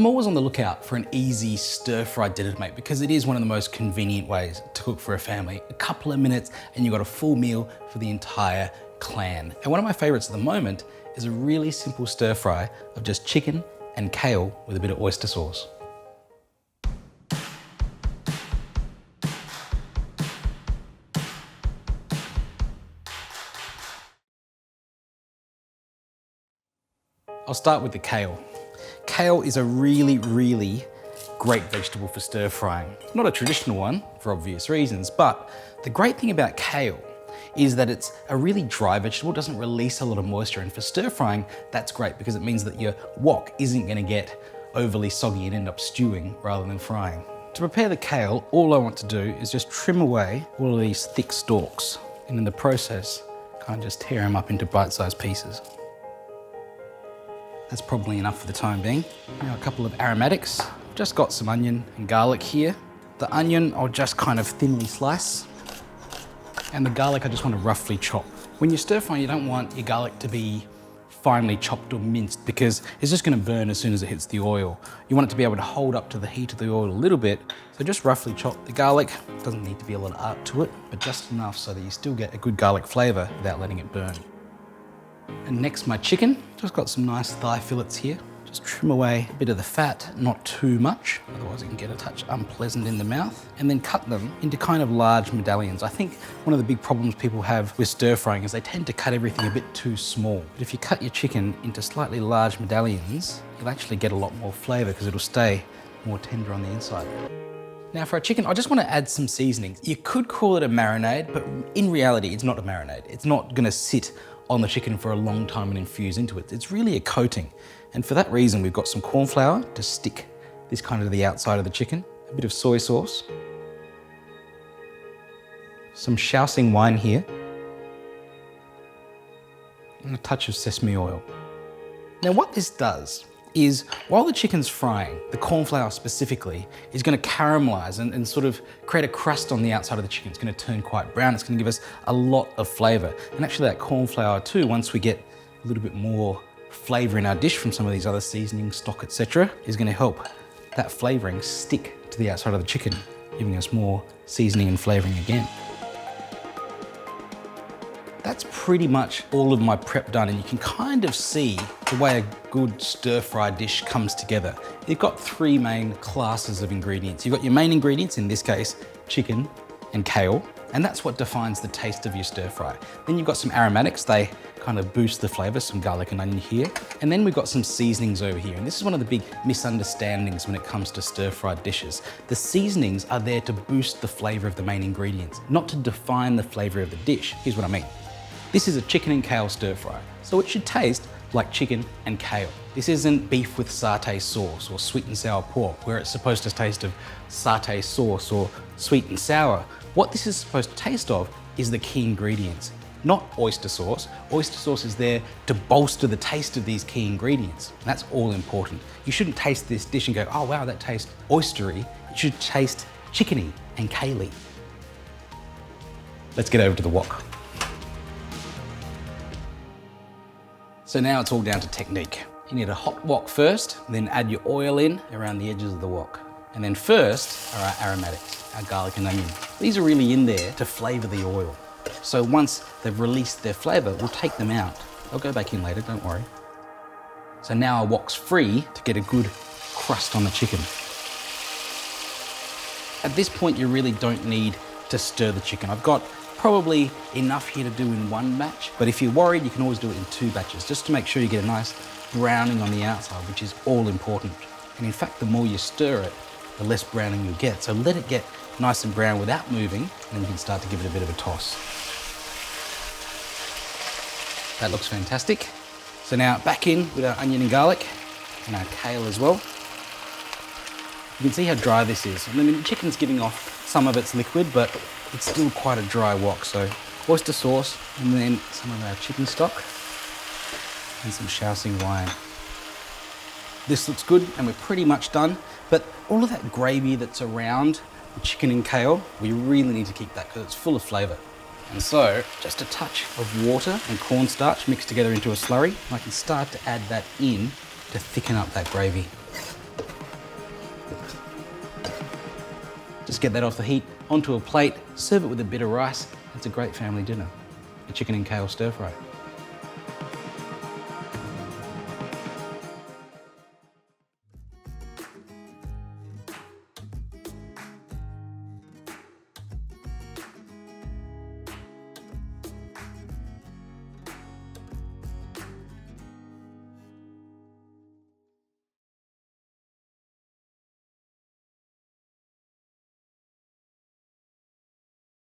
I'm always on the lookout for an easy stir-fried dinner to make because it is one of the most convenient ways to cook for a family. A couple of minutes and you've got a full meal for the entire clan. And one of my favorites at the moment is a really simple stir-fry of just chicken and kale with a bit of oyster sauce. I'll start with the kale. Kale is a really great vegetable for stir frying. Not a traditional one for obvious reasons, but the great thing about kale is that it's a really dry vegetable, doesn't release a lot of moisture, and for stir frying, that's great because it means that your wok isn't gonna get overly soggy and end up stewing rather than frying. To prepare the kale, all I want to do is just trim away all of these thick stalks, and in the process, kind of just tear them up into bite-sized pieces. That's probably enough for the time being. Now a couple of aromatics. Just got some onion and garlic here. The onion I'll just kind of thinly slice. And the garlic I just want to roughly chop. When you stir fry, you don't want your garlic to be finely chopped or minced because it's just going to burn as soon as it hits the oil. You want it to be able to hold up to the heat of the oil a little bit. So just roughly chop the garlic. Doesn't need to be a lot of art to it, but just enough so that you still get a good garlic flavour without letting it burn. And next, my chicken. Just got some nice thigh fillets here. Just trim away a bit of the fat, not too much, otherwise it can get a touch unpleasant in the mouth. And then cut them into kind of large medallions. I think one of the big problems people have with stir frying is they tend to cut everything a bit too small. But if you cut your chicken into slightly large medallions, you'll actually get a lot more flavour because it'll stay more tender on the inside. Now for our chicken, I just want to add some seasonings. You could call it a marinade, but in reality, it's not a marinade. It's not going to sit on the chicken for a long time and infuse into it. It's really a coating. And for that reason, we've got some corn flour to stick this kind of to the outside of the chicken, a bit of soy sauce, some Shaoxing wine here, and a touch of sesame oil. Now what this does is, while the chicken's frying, the corn flour specifically is going to caramelize and sort of create a crust on the outside of the chicken. It's going to turn quite brown. It's going to give us a lot of flavour. And actually that corn flour too, once we get a little bit more flavour in our dish from some of these other seasonings, stock, etc., is going to help that flavouring stick to the outside of the chicken, giving us more seasoning and flavouring again. That's pretty much all of my prep done, and you can kind of see the way a good stir-fry dish comes together. You've got three main classes of ingredients. You've got your main ingredients, in this case, chicken and kale, and that's what defines the taste of your stir-fry. Then you've got some aromatics. They kind of boost the flavour, some garlic and onion here. And then we've got some seasonings over here, and this is one of the big misunderstandings when it comes to stir-fried dishes. The seasonings are there to boost the flavour of the main ingredients, not to define the flavour of the dish. Here's what I mean. This is a chicken and kale stir fry, so it should taste like chicken and kale. This isn't beef with satay sauce or sweet and sour pork, where it's supposed to taste of satay sauce or sweet and sour. What this is supposed to taste of is the key ingredients, not oyster sauce. Oyster sauce is there to bolster the taste of these key ingredients. That's all important. You shouldn't taste this dish and go, oh wow, that tastes oystery. It should taste chickeny and kale-y. Let's get over to the wok. So now it's all down to technique. You need a hot wok first, then add your oil in around the edges of the wok. And then first are our aromatics, our garlic and onion. These are really in there to flavour the oil. So once they've released their flavour, we'll take them out. They'll go back in later, don't worry. So now our wok's free to get a good crust on the chicken. At this point, you really don't need to stir the chicken. I've got probably enough here to do in one batch, but if you're worried, you can always do it in two batches, just to make sure you get a nice browning on the outside, which is all important. And in fact, the more you stir it, the less browning you'll get. So let it get nice and brown without moving, and then you can start to give it a bit of a toss. That looks fantastic. So now back in with our onion and garlic, and our kale as well. You can see how dry this is. I mean, the chicken's giving off some of its liquid, but it's still quite a dry wok. So oyster sauce, and then some of our chicken stock, and some Shaoxing wine. This looks good, and we're pretty much done. But all of that gravy that's around the chicken and kale, we really need to keep that because it's full of flavour. And so just a touch of water and cornstarch mixed together into a slurry. I can start to add that in to thicken up that gravy. Just get that off the heat, onto a plate, serve it with a bit of rice. It's a great family dinner. A chicken and kale stir fry.